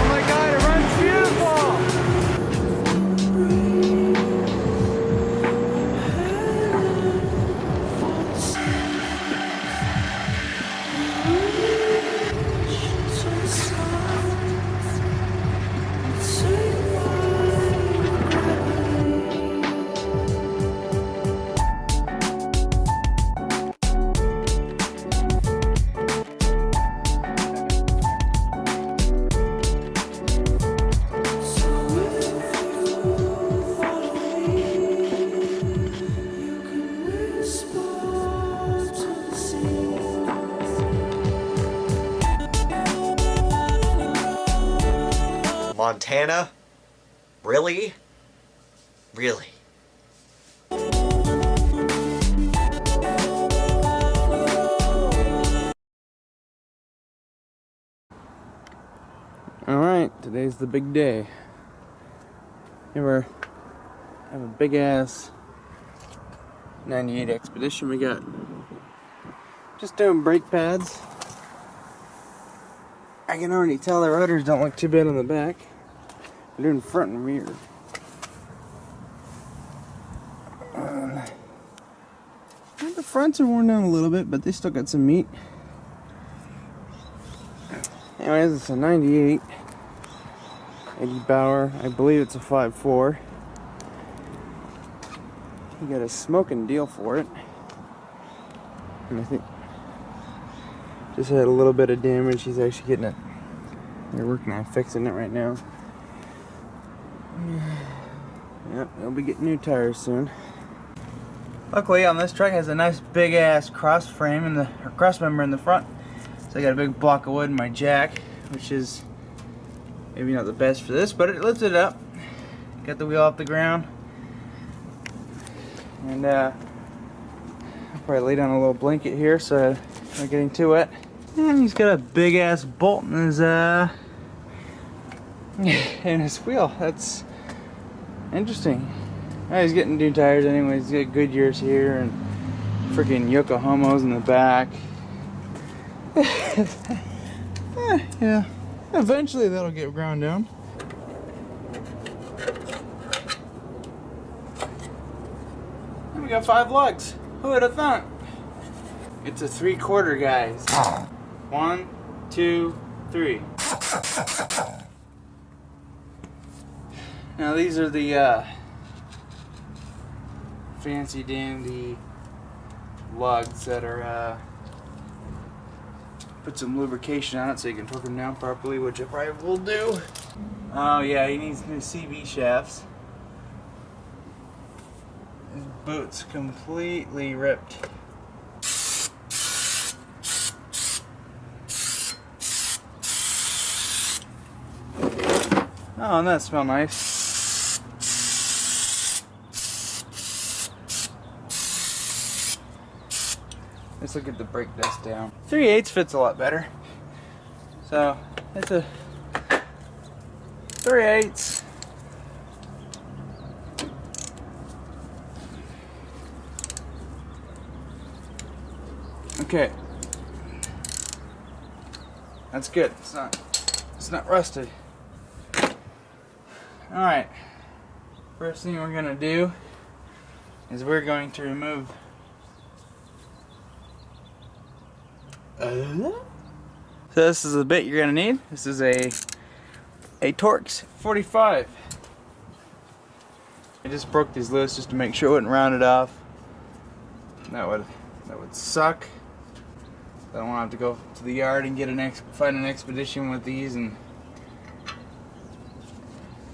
my God, it runs beautiful! Montana? Really? Really? Alright, today's the big day. Here I have a big ass 98 Expedition we got. Just doing brake pads. I can already tell the rotors don't look too bad on the back. I'm doing front and rear. The fronts are worn down a little bit, but they still got some meat. Anyways, it's a 98 Eddie Bauer. I believe it's a 5.4. He got a smoking deal for it. And I think just had a little bit of damage. He's actually getting it. They're working on fixing it right now. Yep, they'll be getting new tires soon. Luckily, on this truck, it has a nice big ass cross frame in the cross member in the front. So I got a big block of wood in my jack, which is maybe not the best for this, but it lifts it up. Got the wheel off the ground, and I'll probably lay down a little blanket here so I'm not getting too wet. And he's got a big ass bolt in his in his wheel. That's interesting. He's getting new tires anyways. He's got Goodyears here and freaking Yokohama's in the back. Yeah, eventually that'll get ground down. And we got 5 lugs. Who would have thought? It's a 3/4, guys. 1, 2, 3. Now these are the fancy dandy lugs that are put some lubrication on it so you can torque them down properly, which I probably will do. Oh yeah, he needs new CV shafts. His boot's completely ripped. Oh, and that smells nice. Let's look at the brake dust down. 3/8 fits a lot better. So it's a 3/8. Okay. That's good. It's not rusted. Alright. First thing we're gonna do is we're going to remove so this is the bit you're gonna need. This is a Torx 45. I just broke these loose just to make sure it wouldn't round it off. That would suck. I don't want to have to go to the yard and get find an Expedition with these and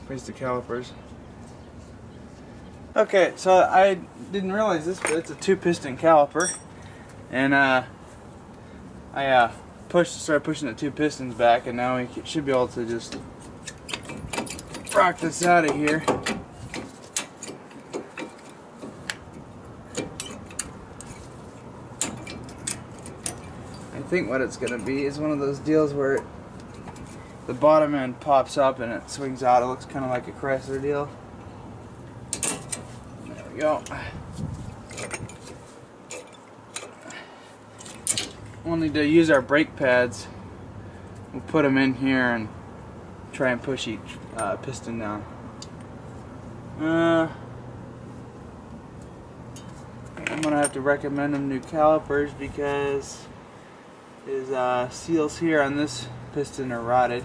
replace the calipers. Okay, so I didn't realize this, but it's a 2-piston caliper, and I started pushing the 2 pistons back, and now we should be able to just rock this out of here. I think what it's going to be is one of those deals where the bottom end pops up and it swings out. It looks kind of like a Chrysler deal. There we go. we'll need to use our brake pads. We'll put them in here and try and push each piston down. I'm gonna have to recommend them new calipers because his seals here on this piston are rotted.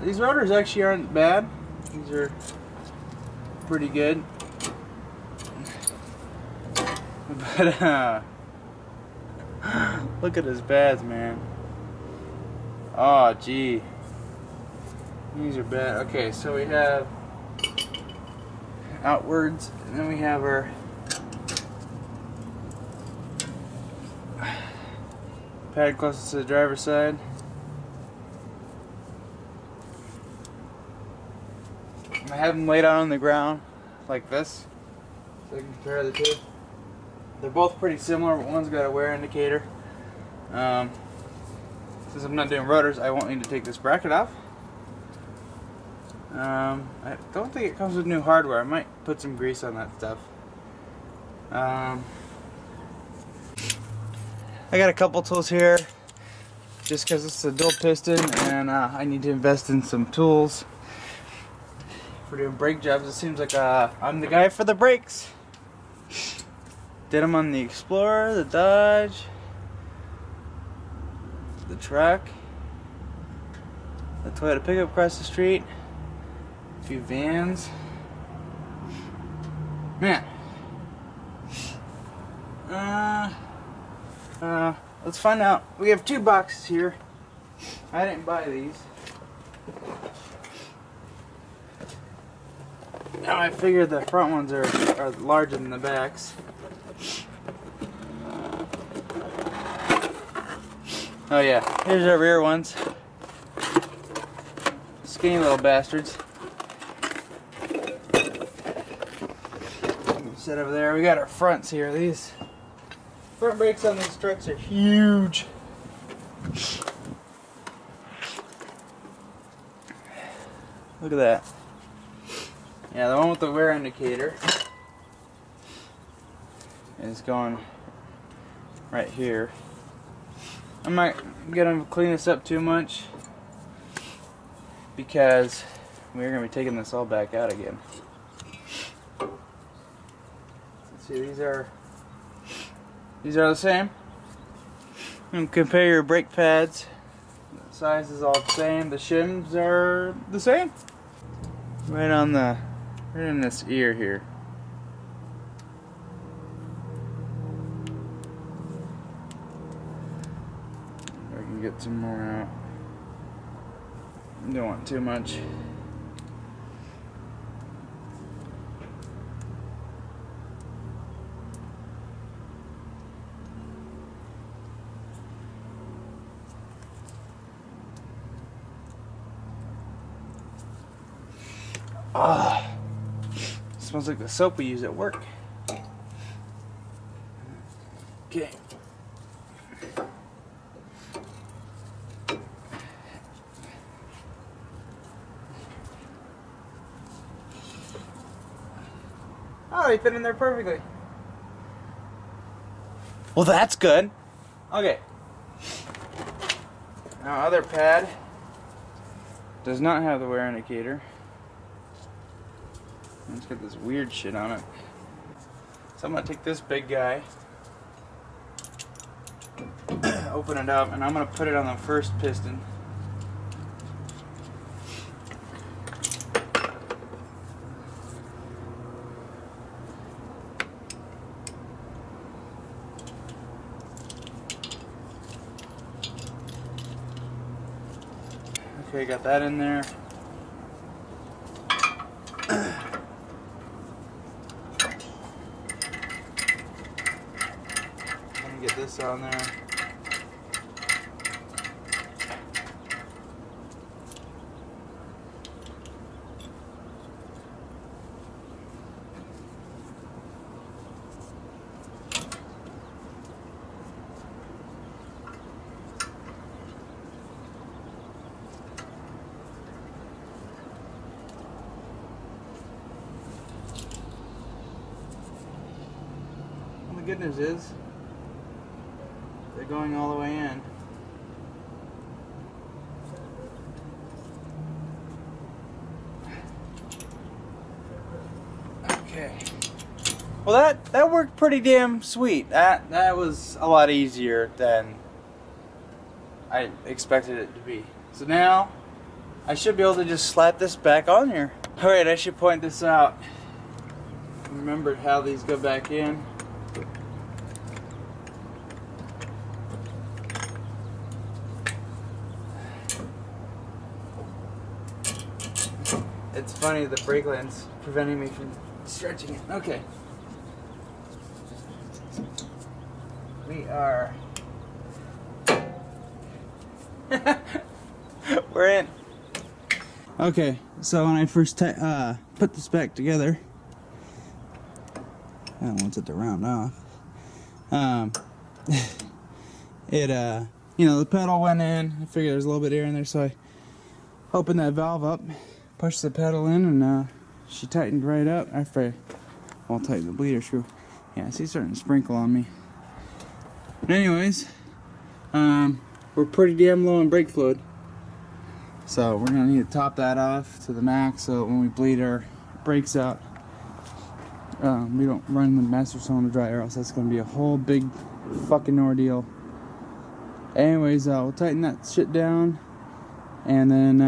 These rotors actually aren't bad. These are pretty good. But look at his pads, man. Oh, gee. These are bad. Okay, so we have outwards, and then we have our pad closest to the driver's side. I have them laid out on the ground like this, so I can compare the two. They're both pretty similar, but one's got a wear indicator. Since I'm not doing rotors, I won't need to take this bracket off. I don't think it comes with new hardware. I might put some grease on that stuff. I got a couple tools here just because it's a dual piston and I need to invest in some tools for doing brake jobs. It seems like I'm the guy for the brakes. Did them on the Explorer, the Dodge, the truck, the Toyota pickup across the street, a few vans. Man. Let's find out. We have two boxes here. I didn't buy these. Now I figure the front ones are larger than the backs. Oh yeah, here's our rear ones. Skinny little bastards. Set over there. We got our fronts here. These front brakes on these trucks are huge. Look at that. Yeah, the one with the wear indicator is going right here. I'm not gonna clean this up too much because we're gonna be taking this all back out again. Let's see, these are the same. And compare your brake pads. The size is all the same. The shims are the same. Right in this ear here. I can get some more out. Don't want too much. Ah, smells like the soap we use at work. Okay. Oh, they fit in there perfectly. Well, that's good. Okay. Now, other pad does not have the wear indicator. It's got this weird shit on it. So I'm gonna take this big guy, open it up, and I'm gonna put it on the first piston. Okay, got that in there. Get this on there. Well, the good news is they're going all the way in. Okay. Well, that worked pretty damn sweet. That was a lot easier than I expected it to be. So now I should be able to just slap this back on here. Alright, I should point this out. Remembered how these go back in. It's funny, the brake line's preventing me from stretching it. Okay. We are... We're in. Okay, so when I first put this back together, I don't want it to round off. You know, the pedal went in. I figured there was a little bit of air in there, so I opened that valve up, pushed the pedal in, and she tightened right up. After I'll tighten the bleeder screw. Yeah, see, it's starting to sprinkle on me. But anyways, we're pretty damn low in brake fluid, so we're gonna need to top that off to the max, so when we bleed our brakes out, we don't run the master cylinder dry, or else that's gonna be a whole big fucking ordeal. Anyways, we'll tighten that shit down, and then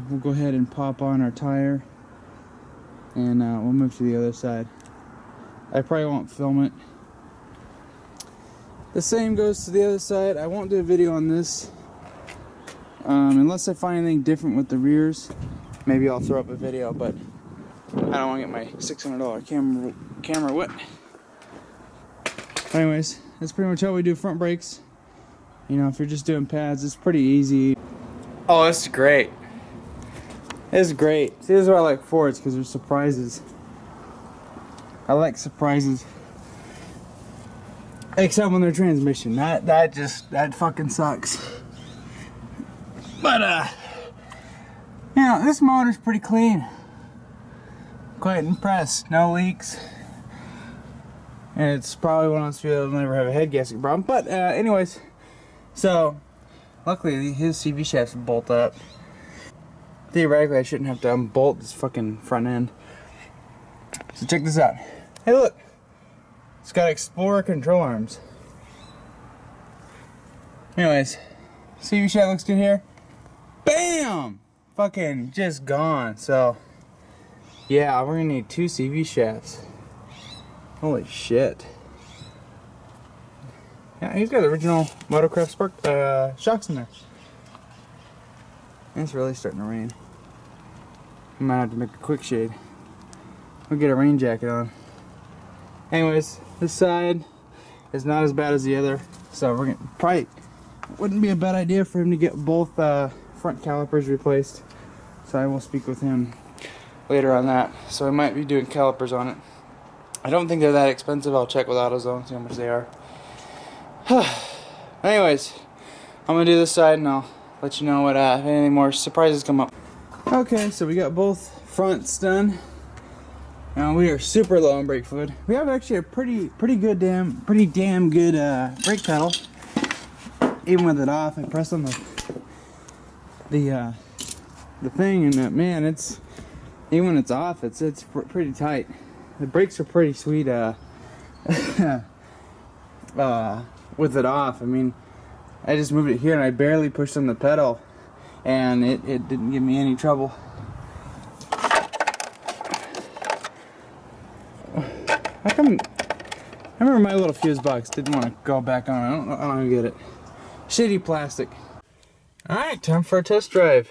we'll go ahead and pop on our tire, and we'll move to the other side. I probably won't film it. The same goes to the other side. I won't do a video on this unless I find anything different with the rears. Maybe I'll throw up a video, but I don't want to get my $600 camera wet. Anyways, that's pretty much how we do front brakes. You know, if you're just doing pads, it's pretty easy. Oh, this is great. This is great. See, this is why I like Fords, because there's surprises. I like surprises. Except when they're transmission. That fucking sucks. But you know, this motor's pretty clean. Quite impressed. No leaks. And it's probably one of those people that'll never have a head gasket problem. But anyways, so luckily his CV shafts bolt up. Theoretically, I shouldn't have to unbolt this fucking front end. So check this out. Hey, look. It's got Explorer control arms. Anyways, CV shaft looks good here. Bam! Fucking just gone. So, yeah, we're gonna need 2 CV shafts. Holy shit. Yeah, he's got the original Motorcraft Spark shocks in there. And it's really starting to rain. I might have to make a quick shade. We'll get a rain jacket on. Anyways, this side is not as bad as the other, so we're gonna probably wouldn't be a bad idea for him to get both front calipers replaced. So I will speak with him later on that. So I might be doing calipers on it. I don't think they're that expensive. I'll check with AutoZone, see how much they are. Anyways, I'm gonna do this side and I'll let you know what if any more surprises come up. Okay, so we got both fronts done. Now we are super low on brake fluid. We have actually a pretty damn good brake pedal. Even with it off, I press on the thing, and man, it's even when it's off, it's pretty tight. The brakes are pretty sweet. With it off, I mean, I just moved it here and I barely pushed on the pedal, and it didn't give me any trouble. How come? I remember my little fuse box didn't want to go back on. I don't get it. Shitty plastic. All right, time for a test drive.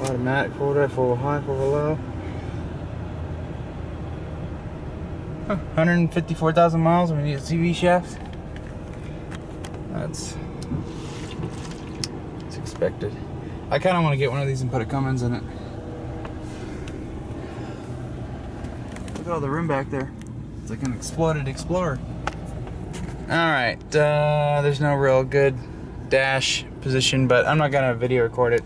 Automatic, 4-drive, 4 high, 4 low. 154,000 miles. We need a CV shaft. That's expected. I kind of want to get one of these and put a Cummins in it. Look at all the room back there. It's like an exploded Explorer. Alright, there's no real good dash position, but I'm not gonna video record it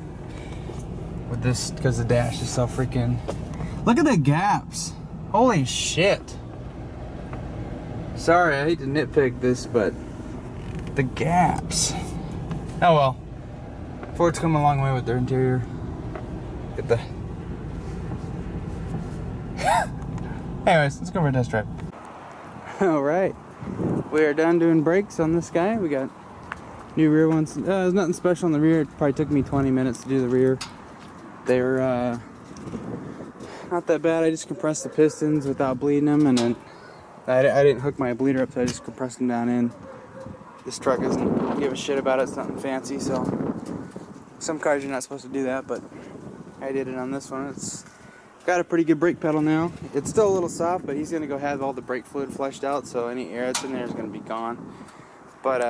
with this because the dash is so freaking Look at the gaps. Holy shit. Sorry, I hate to nitpick this, but the gaps. Oh well. Ford's come a long way with their interior. Get the... Anyways, let's go for a test drive. Alright. We are done doing brakes on this guy. We got new rear ones. There's nothing special on the rear. It probably took me 20 minutes to do the rear. They're not that bad. I just compressed the pistons without bleeding them, and then I didn't hook my bleeder up, so I just compressed them down in. This truck doesn't give a shit about it. It's nothing fancy, so some cars you're not supposed to do that, but I did it on this one. It's got a pretty good brake pedal now. It's still a little soft, but he's gonna go have all the brake fluid flushed out, so any air that's in there is gonna be gone. But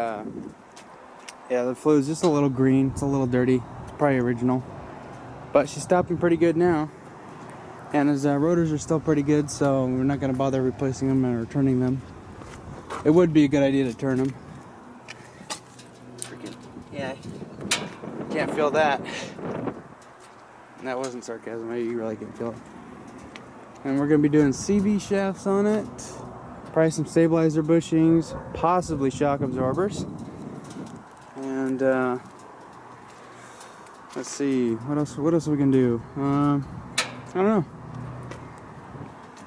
yeah, the fluid's just a little green. It's a little dirty. It's probably original, but she's stopping pretty good now. And his rotors are still pretty good, so we're not gonna bother replacing them or turning them. It would be a good idea to turn them. Freaking, yeah, can't feel that. And that wasn't sarcasm, you really can't feel it. And we're gonna be doing CV shafts on it. Probably some stabilizer bushings, possibly shock absorbers. And let's see, what else we can do? I don't know.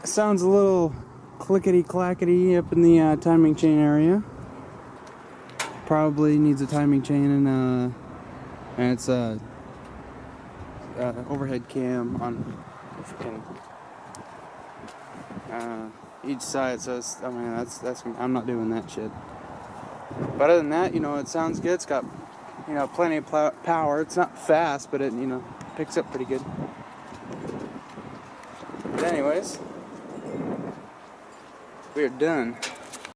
It sounds a little clickety-clackety up in the timing chain area. Probably needs a timing chain and it's a overhead cam on freaking each side. So it's, I mean, that's I'm not doing that shit. But other than that, you know, it sounds good. It's got, you know, plenty of power. It's not fast, but it, you know, picks up pretty good. But anyways, we are done.